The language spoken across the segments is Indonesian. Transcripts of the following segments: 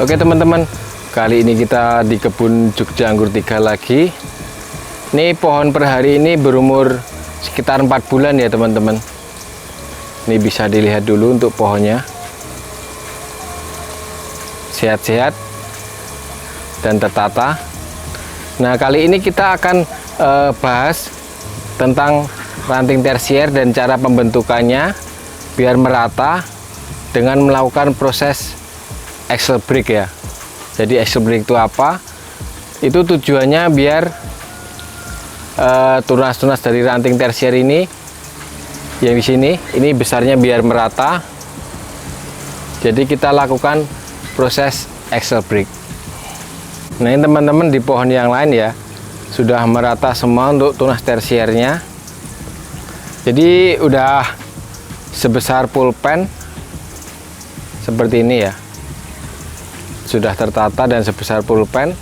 Oke teman-teman, kali ini kita di kebun Jogja Anggur 3 lagi. Ini pohon per hari ini berumur sekitar 4 bulan ya teman-teman. Ini bisa dilihat dulu untuk pohonnya. Sehat-sehat dan tertata. Nah, kali ini kita akan bahas tentang ranting tersier dan cara pembentukannya biar merata dengan melakukan proses axle break ya. Jadi axle break itu apa? Itu tujuannya biar tunas-tunas dari ranting tersier ini yang di sini ini besarnya biar merata. Jadi kita lakukan proses axle break. Nah, ini teman-teman di pohon yang lain ya sudah merata semua untuk tunas tersiernya. Jadi udah sebesar pulpen seperti ini ya. Sudah tertata dan sebesar pulpen.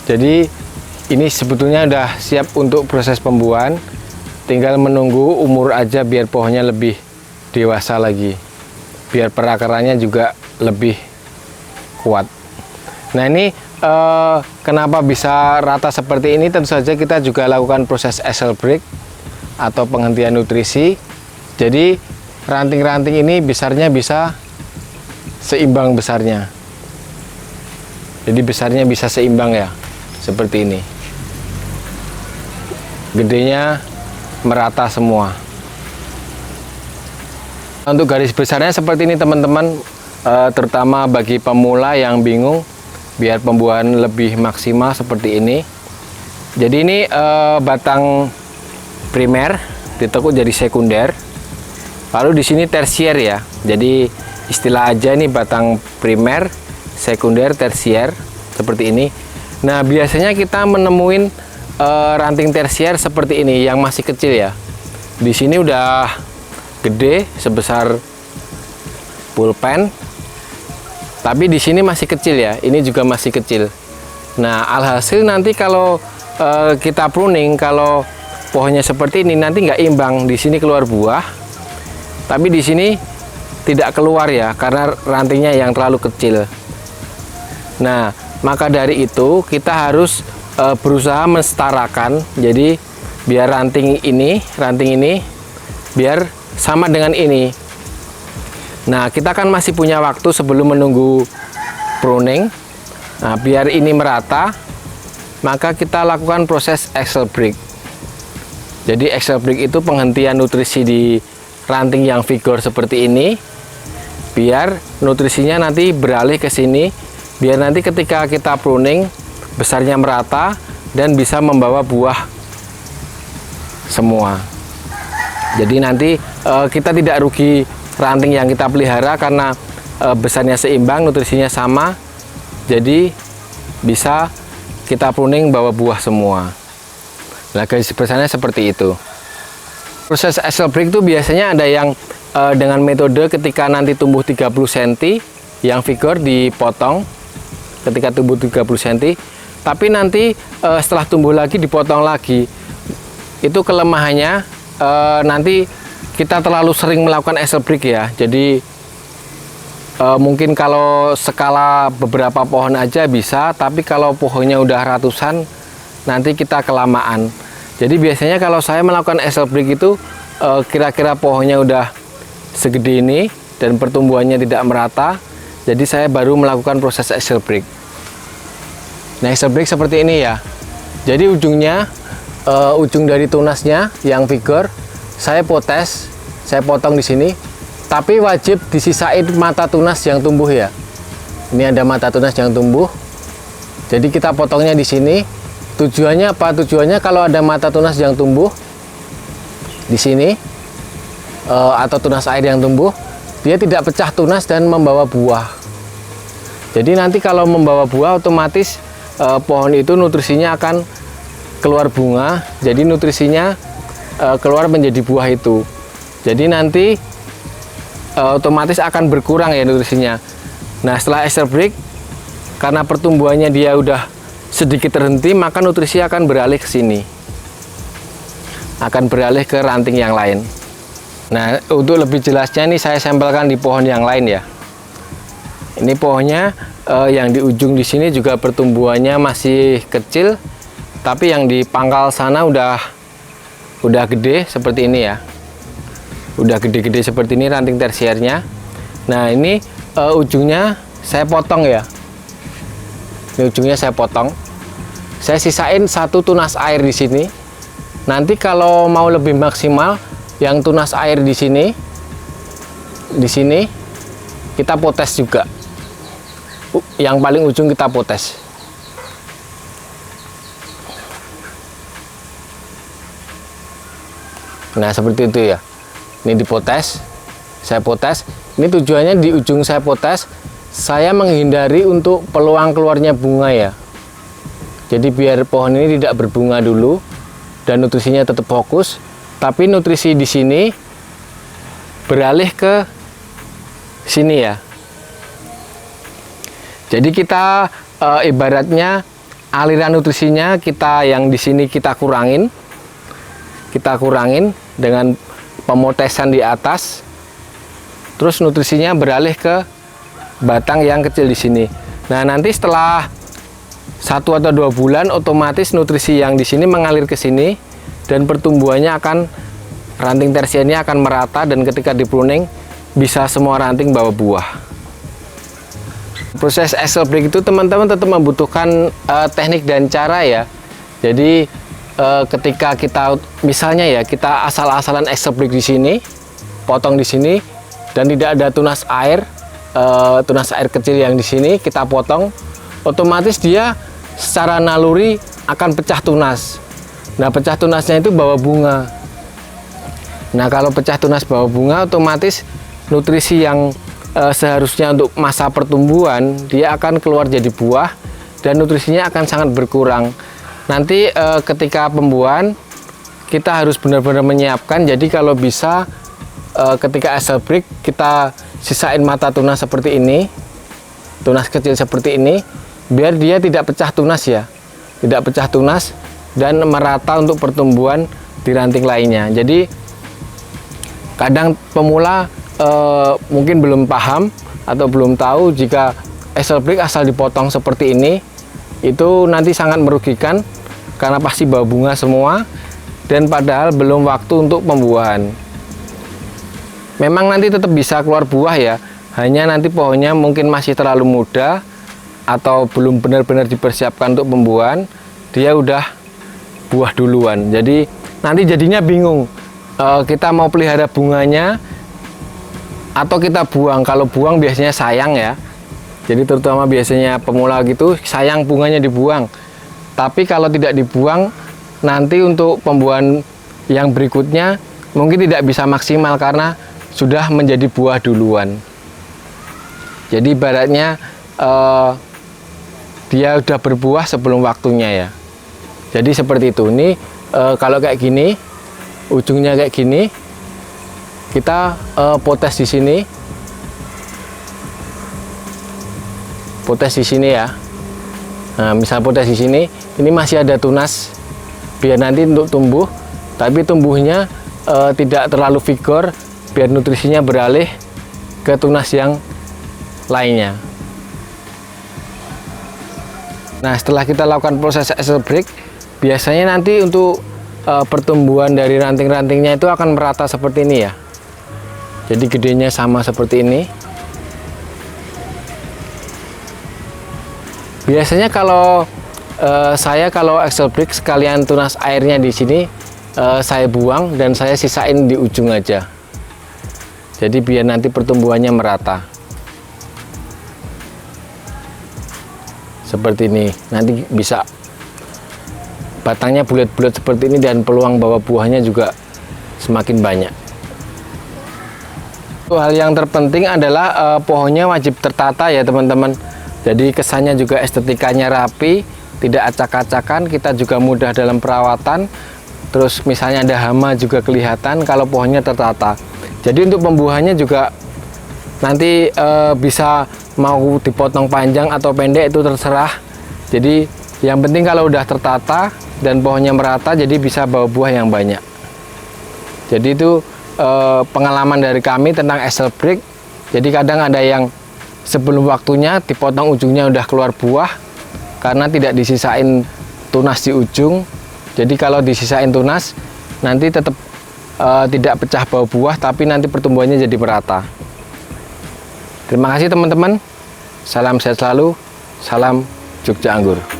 Jadi ini sebetulnya udah siap untuk proses pembuahan. Tinggal menunggu umur aja biar pohonnya lebih dewasa lagi. Biar perakarannya juga lebih kuat. Nah, ini kenapa bisa rata seperti ini? Tentu saja kita juga lakukan proses axle break atau penghentian nutrisi. Jadi ranting-ranting ini besarnya bisa seimbang besarnya. Jadi besarnya bisa seimbang ya, seperti ini. Gedenya merata semua. Untuk garis besarnya seperti ini teman-teman, terutama bagi pemula yang bingung, biar pembuahan lebih maksimal seperti ini. Jadi ini batang primer ditekuk jadi sekunder. Lalu di sini tersier ya. Jadi istilah aja nih batang primer, sekunder, tersier seperti ini. Nah, biasanya kita menemuin ranting tersier seperti ini yang masih kecil ya. Di sini udah gede sebesar pulpen. Tapi di sini masih kecil ya. Ini juga masih kecil. Nah, alhasil nanti kalau kita pruning, kalau pohonnya seperti ini nanti nggak imbang. Di sini keluar buah. Tapi di sini tidak keluar ya, karena rantingnya yang terlalu kecil. Nah, maka dari itu kita harus berusaha mensetarakan. Jadi biar ranting ini biar sama dengan ini. Nah, kita kan masih punya waktu sebelum menunggu pruning. Nah, biar ini merata, maka kita lakukan proses axle break. Jadi axle break itu penghentian nutrisi di ranting yang vigor seperti ini, biar nutrisinya nanti beralih ke sini, biar nanti ketika kita pruning besarnya merata dan bisa membawa buah semua. Jadi nanti kita tidak rugi ranting yang kita pelihara karena besarnya seimbang, nutrisinya sama, jadi bisa kita pruning bawa buah semua. Nah, garis besarnya seperti itu. Proses axle break itu biasanya ada yang dengan metode ketika nanti tumbuh 30 cm yang vigor dipotong ketika tumbuh 30 cm, tapi nanti setelah tumbuh lagi dipotong lagi. Itu kelemahannya nanti kita terlalu sering melakukan axle break ya. Jadi mungkin kalau skala beberapa pohon aja bisa, tapi kalau pohonnya udah ratusan nanti kita kelamaan. Jadi biasanya kalau saya melakukan axle break itu kira-kira pohonnya udah segede ini dan pertumbuhannya tidak merata, jadi saya baru melakukan proses axle break. Nah, axle break seperti ini ya. Jadi ujungnya, ujung dari tunasnya yang vigor saya potes, saya potong di sini. Tapi wajib disisain mata tunas yang tumbuh ya. Ini ada mata tunas yang tumbuh. Jadi kita potongnya di sini. Tujuannya apa? Tujuannya kalau ada mata tunas yang tumbuh di sini atau tunas air yang tumbuh, dia tidak pecah tunas dan membawa buah. Jadi nanti kalau membawa buah otomatis pohon itu nutrisinya akan keluar bunga. Jadi nutrisinya keluar menjadi buah itu. Jadi nanti otomatis akan berkurang ya nutrisinya. Nah, setelah axle break, karena pertumbuhannya dia udah sedikit terhenti, maka nutrisi akan beralih ke sini, akan beralih ke ranting yang lain. Nah, untuk lebih jelasnya ini saya sampelkan di pohon yang lain ya. Ini pohonnya yang di ujung di sini juga pertumbuhannya masih kecil, tapi yang di pangkal sana udah gede seperti ini ya. Udah gede-gede seperti ini ranting tersiernya. Nah, ini ujungnya saya potong ya. Ini ujungnya saya potong. Saya sisain satu tunas air di sini. Nanti kalau mau lebih maksimal, yang tunas air di sini kita potes juga. Yang paling ujung kita potes. Nah, seperti itu ya. Ini dipotes, saya potes. Ini tujuannya di ujung saya potes, saya menghindari untuk peluang keluarnya bunga ya. Jadi biar pohon ini tidak berbunga dulu dan nutrisinya tetap fokus, tapi nutrisi di sini beralih ke sini ya. Jadi kita ibaratnya aliran nutrisinya kita yang di sini kita kurangin dengan pemotesan di atas, terus nutrisinya beralih ke batang yang kecil di sini. Nah, nanti setelah 1 atau 2 bulan otomatis nutrisi yang di sini mengalir ke sini dan pertumbuhannya ranting tersiernya akan merata, dan ketika di pruning bisa semua ranting bawa buah. Proses axle break itu teman-teman tetap membutuhkan teknik dan cara ya. Jadi ketika kita misalnya ya kita asal-asalan axle break di sini, potong di sini dan tidak ada tunas air kecil yang di sini kita potong, otomatis dia secara naluri akan pecah tunas. Nah, pecah tunasnya itu bawa bunga. Nah, kalau pecah tunas bawa bunga, otomatis nutrisi yang seharusnya untuk masa pertumbuhan dia akan keluar jadi buah dan nutrisinya akan sangat berkurang. Nanti ketika pembuahan kita harus benar-benar menyiapkan. Jadi kalau bisa ketika axle break kita sisain mata tunas seperti ini, tunas kecil seperti ini, biar dia tidak pecah tunas ya, tidak pecah tunas dan merata untuk pertumbuhan di ranting lainnya. Jadi kadang pemula mungkin belum paham atau belum tahu jika axle break asal dipotong seperti ini itu nanti sangat merugikan karena pasti bawa bunga semua dan padahal belum waktu untuk pembuahan. Memang nanti tetap bisa keluar buah ya, hanya nanti pohonnya mungkin masih terlalu muda atau belum benar-benar dipersiapkan untuk pembuahan, dia udah buah duluan. Jadi nanti jadinya bingung, kita mau pelihara bunganya atau kita buang. Kalau buang biasanya sayang ya, jadi terutama biasanya pemula gitu sayang bunganya dibuang. Tapi kalau tidak dibuang, nanti untuk pembuahan yang berikutnya mungkin tidak bisa maksimal karena sudah menjadi buah duluan. Jadi ibaratnya dia udah berbuah sebelum waktunya ya. Jadi seperti itu. Ini kalau kayak gini, ujungnya kayak gini, kita potes di sini, potes di sini ya. Nah, misal potes di sini, ini masih ada tunas, biar nanti untuk tumbuh, tapi tumbuhnya tidak terlalu vigor, biar nutrisinya beralih ke tunas yang lainnya. Nah, setelah kita lakukan proses axle break, biasanya nanti untuk pertumbuhan dari ranting-rantingnya itu akan merata seperti ini ya. Jadi gedenya sama seperti ini. Biasanya kalau kalau axle break sekalian tunas airnya di sini saya buang dan saya sisain di ujung aja. Jadi biar nanti pertumbuhannya merata. Seperti ini. Nanti bisa batangnya bulat-bulat seperti ini dan peluang bawa buahnya juga semakin banyak. Hal yang terpenting adalah pohonnya wajib tertata ya teman-teman. Jadi kesannya juga estetikanya rapi, tidak acak-acakan, kita juga mudah dalam perawatan. Terus misalnya ada hama juga kelihatan kalau pohonnya tertata. Jadi untuk pembuahannya juga nanti bisa mau dipotong panjang atau pendek itu terserah. Jadi yang penting kalau udah tertata dan pohonnya merata, jadi bisa bawa buah yang banyak. Jadi itu pengalaman dari kami tentang excel break. Jadi kadang ada yang sebelum waktunya dipotong ujungnya udah keluar buah karena tidak disisain tunas di ujung. Jadi kalau disisain tunas nanti tetap tidak pecah bau buah, tapi nanti pertumbuhannya jadi merata. Terima kasih teman-teman. Salam sehat selalu. Salam Jogja Anggur.